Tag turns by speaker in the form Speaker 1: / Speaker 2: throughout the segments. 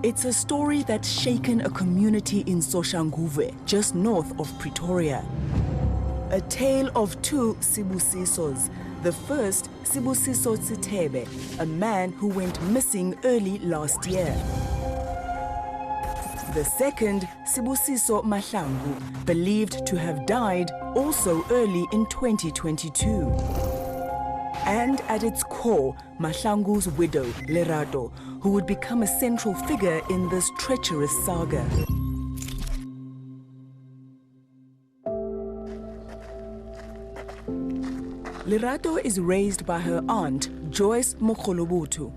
Speaker 1: It's a story that's shaken a community in Soshanguve, just north of Pretoria. A tale of two Sibusisos. The first, Sibusiso Sithebe, a man who went missing early last year. The second, Sibusiso Mahlangu, believed to have died also early in 2022. And at its core, Mahlangu's widow, Lerato, who would become a central figure in this treacherous saga. Lerato is raised by her aunt, 𝗀𝗁𝗶𝗴𝗶𝗴𝗆.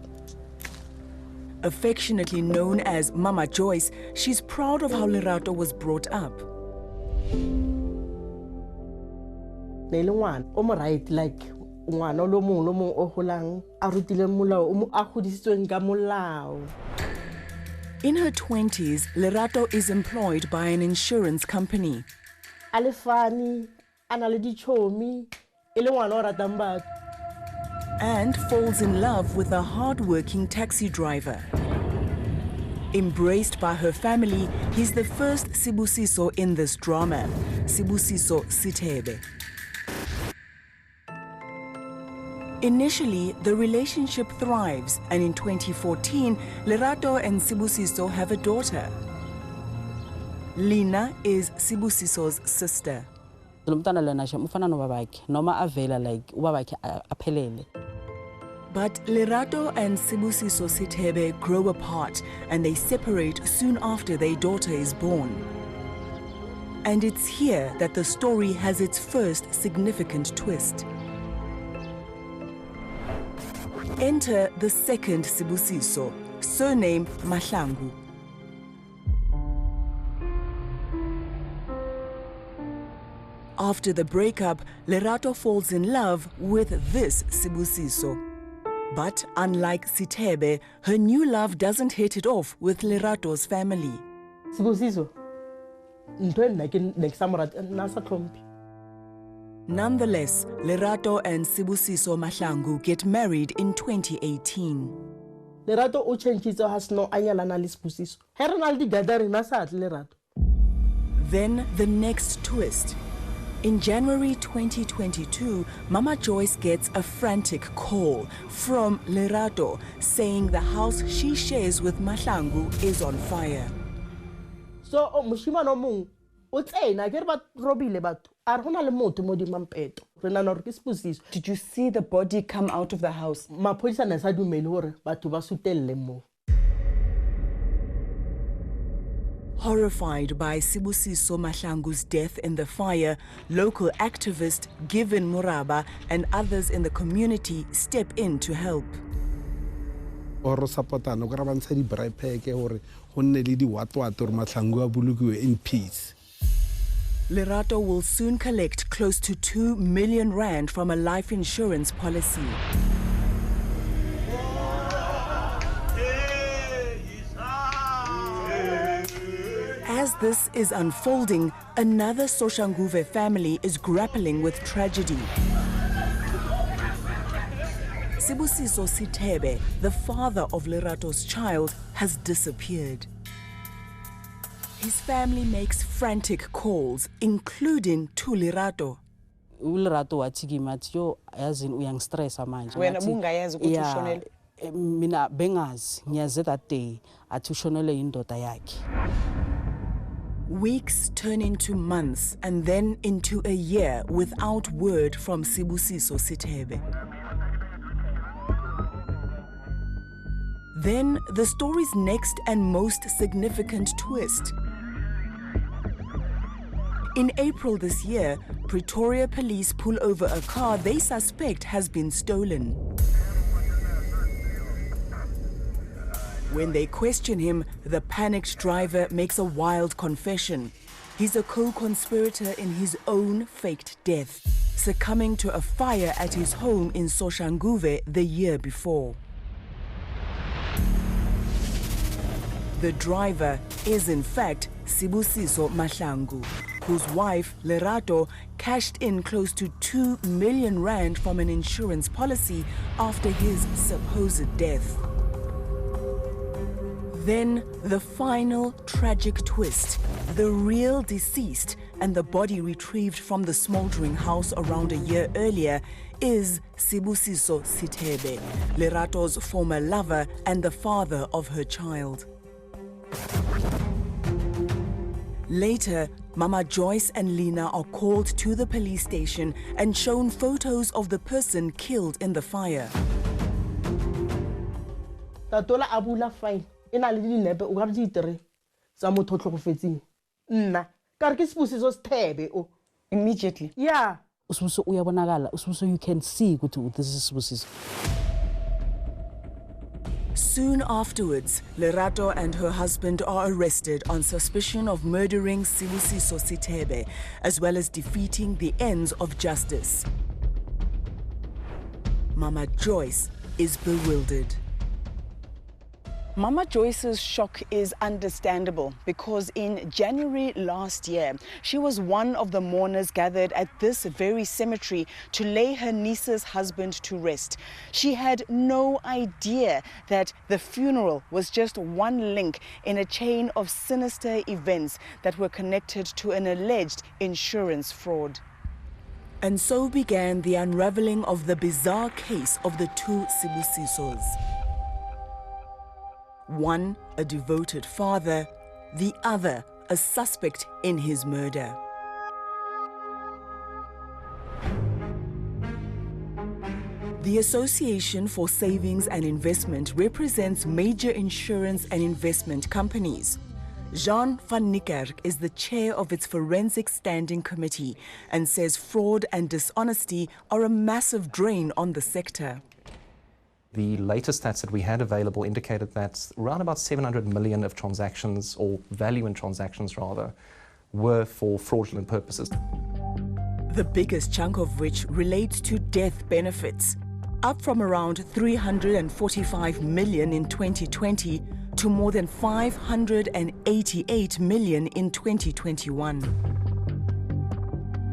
Speaker 1: Affectionately known as Mama Joyce, she's proud of how Lerato was brought up. In her 20s, Lerato is employed by an insurance company. And falls in love with a hard-working taxi driver. Embraced by her family, he's the first Sibusiso in this drama, Sibusiso Sithebe. Initially, the relationship thrives, and in 2014, Lerato and Sibusiso have a daughter. Lina is Sibusiso's sister. But Lerato and Sibusiso Sithebe grow apart, and they separate soon after their daughter is born. And it's here that the story has its first significant twist. Enter the second Sibusiso, surname Mahlangu. After the breakup, Lerato falls in love with this Sibusiso. But unlike Sithebe, her new love doesn't hit it off with Lerato's family.
Speaker 2: Sibusiso,
Speaker 1: nonetheless, Lerato and Sibusiso Mahlangu get married in 2018.
Speaker 2: Lerato 𝗀𝗁𝗶𝗿𝗆 has no anyalana li Sibusiso. Herenaldi gathering nasa at Lerato.
Speaker 1: Then the next twist. In January 2022, Mama Joyce gets a frantic call from Lerato saying the house she shares with Mahlangu is on fire.
Speaker 2: So, mushima no mung, na gerba robile batu. Arhona le moto modi mampeto.
Speaker 1: Did you see the body come out of the house?
Speaker 2: Mapolisa na sa dumele hore batho ba sutelle mo.
Speaker 1: Horrified by Sibusiso Mahlangu's death in the fire, local activist 𝗀𝗵𝗶𝗶𝗶 and others in the community step in to help. Lerato will soon collect close to 2 million rand from a life insurance policy. As this is unfolding, another Soshanguve family is grappling with tragedy. Sibusiso Sithebe, the father of Lerato's child, has disappeared. His family makes frantic calls, including to Lerato.
Speaker 3: uLerato wathi kimi athi yo yazi uyangistressa manje.
Speaker 4: Wena bungayazi ukuthi ushonele?
Speaker 3: Mina bengazi ngiyaze that day athi ushonele indoda yakhe.
Speaker 1: Weeks turn into months and then into a year without word from Sibusiso Sithebe. Then the story's next and most significant twist. In April this year, Pretoria police pull over a car they suspect has been stolen. When they question him, the panicked driver makes a wild confession. He's a co-conspirator in his own faked death, succumbing to a fire at his home in Soshanguve the year before. The driver is in fact Sibusiso Mahlangu, whose wife, Lerato, cashed in close to 2 million rand from an insurance policy after his supposed death. Then the final tragic twist. The real deceased and the body retrieved from the smoldering house around a year earlier is Sibusiso Sithebe, Lerato's former lover and the father of her child. Later, Mama Joyce and Lena are called to the police station and shown photos of the person killed in the fire.
Speaker 2: Tatola abula fine. Ina le dinepe o ga di itere tsa motho tlhokofetseng. Nna ka re ke Sibusiso Sithebe o.
Speaker 4: Immediately.
Speaker 2: Yeah.
Speaker 3: Usibusiso uyabonakala. Usibusiso, you can see ukuthi this is Sibusiso.
Speaker 1: Soon afterwards, Lerato and her husband are arrested on suspicion of murdering Sibusiso Sithebe, as well as defeating the ends of justice. Mama Joyce is bewildered.
Speaker 4: Mama Joyce's shock is understandable because in January last year, she was one of the mourners gathered at this very cemetery to lay her niece's husband to rest. She had no idea that the funeral was just one link in a chain of sinister events that were connected to an alleged insurance fraud.
Speaker 1: And so began the unraveling of the bizarre case of the two Sibusisos. One, a devoted father, the other, a suspect in his murder. The Association for Savings and Investment represents major insurance and investment companies. 𝗀𝗵𝗶𝘀 is the chair of its Forensic Standing Committee and says fraud and dishonesty are a massive drain on the sector.
Speaker 5: The latest stats that we had available indicated that around about 700 million of transactions, or value in transactions rather, were for fraudulent purposes.
Speaker 1: The biggest chunk of which relates to death benefits, up from around 345 million in 2020 to more than 588 million in 2021.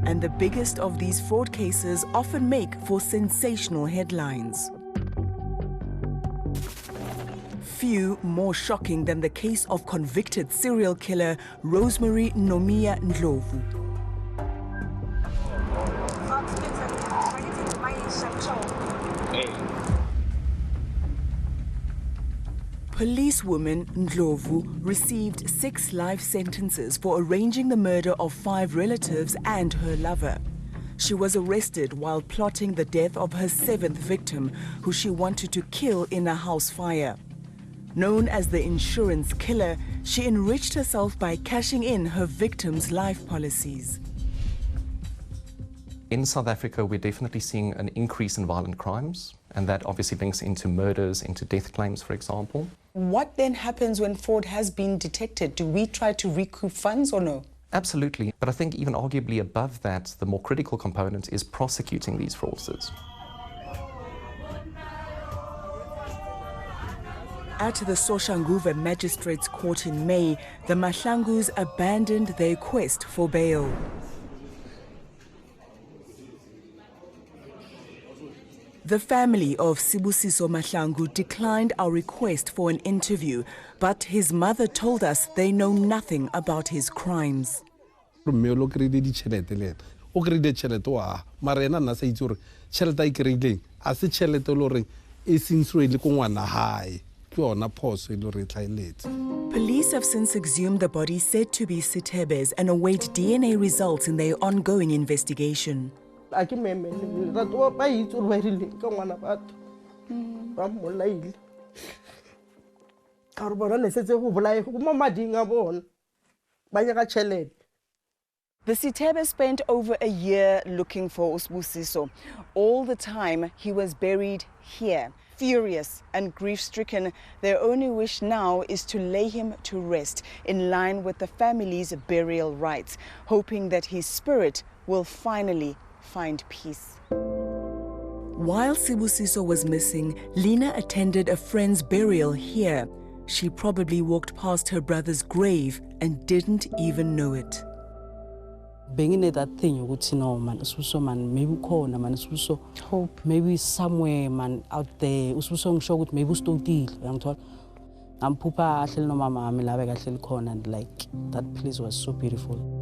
Speaker 1: And the biggest of these fraud cases often make for sensational headlines. Few more shocking than the case of convicted serial killer Rosemary Nomia Ndlovu. Policewoman Ndlovu received 6 life sentences for arranging the murder of 5 relatives and her lover. She was arrested while plotting the death of her 7th victim, who she wanted to kill in a house fire. Known as the insurance killer, she enriched herself by cashing in her victims' life policies.
Speaker 5: In South Africa, we're definitely seeing an increase in violent crimes, and that obviously links into murders, into death claims, for example.
Speaker 4: What then happens when fraud has been detected? Do we try to recoup funds or no?
Speaker 5: Absolutely, but I think even arguably above that, the more critical component is prosecuting these fraudsters.
Speaker 1: At the 𝗀𝗵𝗶𝘀 Magistrates Court in May, the Mahlangus abandoned their quest for bail. The family of Sibusiso Mahlangu declined our request for an interview, but his mother told us they know nothing about his crimes. Police have since exhumed the body said to be Sithebe's and await DNA results in their ongoing investigation.
Speaker 4: The Sithebe spent over a year looking for Sibusiso. All the time he was buried here. Furious and grief-stricken, their only wish now is to lay him to rest in line with the family's burial rites, hoping that his spirit will finally find peace.
Speaker 1: While Sibusiso was missing, Lena attended a friend's burial here. She probably walked past her brother's grave and didn't even know it.
Speaker 3: Being in that thing, you would say, no, man, Sibusiso, man, maybe corner, man, Sibusiso, hope, maybe somewhere, man, out there, Sibusiso, maybe still deal, I'm told. Amphupha ahleli nomama wami la bekahleli khona, and like that place was so beautiful.